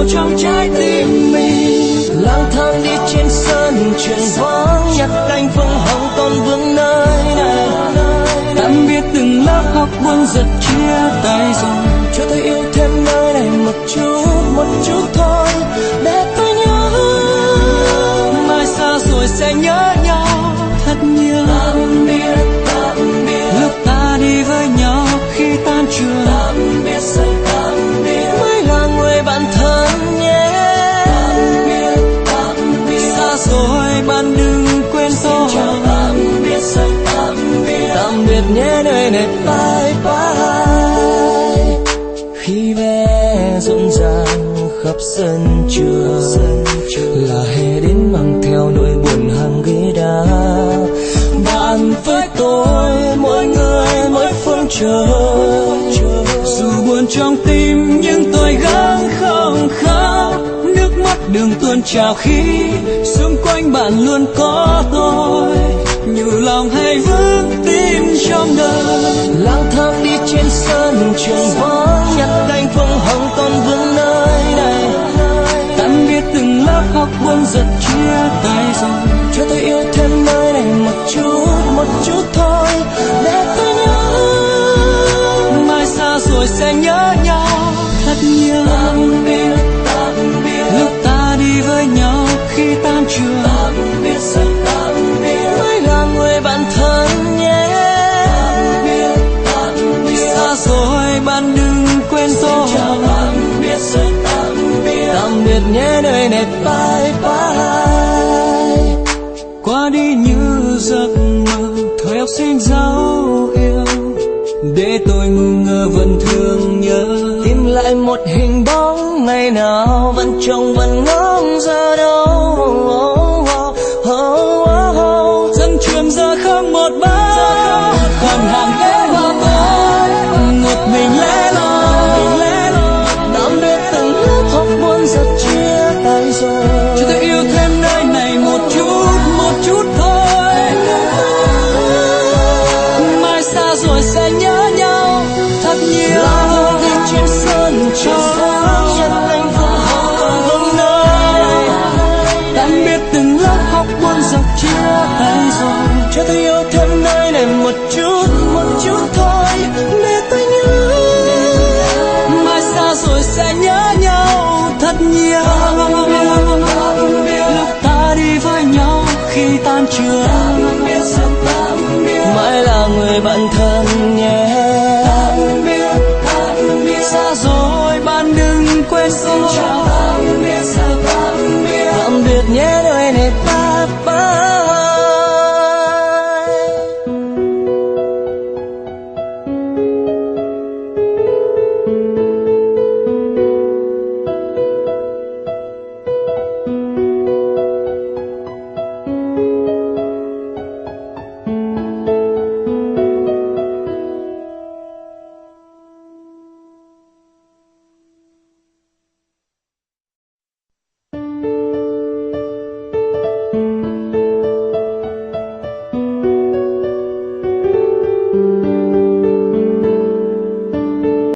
trong trái tim mình. Lang thang đi trên sân trường vắng, nhặt cánh phương hồng còn vương nơi này. Tạm biệt từng lớp học buồn giật chia tay rồi, cho tôi yêu thêm nơi này một chút thôi, để tôi nhớ. mai xa rồi sẽ nhớ nhau thật nhiều. Tạm biệt, lúc ta đi với nhau khi tan trường. tạm biệt, tạm biệt, mới là người bạn thân nhé. Tạm biệt, Xa rồi bạn đừng quên tôi. tạm biệt, tạm biệt nhé nơi này, bye bye. Khi bé rộn ràng khắp sân trường, là hè đến mang theo nỗi buồn hàng ghế đá. Bạn với tôi mỗi người mỗi phương trời, Dù buồn trong tim nhưng tôi gắng không khóc. Nước mắt đường tuôn trào khi xung quanh bạn luôn có tôi. Nhủ lòng hay vững tin trong đời. lang thang đi trên sân trường vắng, nhặt cánh phương hồng còn vương nơi này. Tạm biệt từng lớp học buồn giật chia tay rồi, cho tôi yêu thêm nơi này một chút thôi, để tôi nhớ. mai xa rồi sẽ nhớ nhau thật nhiều. Tạm biệt, lúc ta đi với nhau khi tan trường. tạm biệt, mới là người bạn thân nhé. Tạm biệt, Xa rồi bạn đừng quên tôi. tạm biệt nhé nơi này, bye bye. Qua đi như giấc mơ thời học sinh dấu yêu, để tôi ngu ngơ vẫn thương nhớ. Tìm lại một hình bóng ngày nào vẫn trông vẫn ngóng giờ đâu. Sân trường giờ không một bóng, còn hàng ghế hoa tôi một mình lẻ loi. Tạm biệt từng lớp học buồn giật chia tay rồi, Cho tôi yêu thêm nơi này một chút thôi. Mai xa rồi sẽ nhớ nhau thật nhiều. lang đi trên sân trường vắng, nhặt cánh phương hồng còn vương nơi này. Tạm biệt từng lớp học buồn giật chia tay rồi, cho tôi yêu thêm nơi này một chút thôi, để tôi nhớ. mai xa rồi sẽ nhớ nhau thật nhiều. Lúc ta đi với nhau khi tan trường, mãi là người bạn thân nhé. xa rồi bạn đừng quên tôi.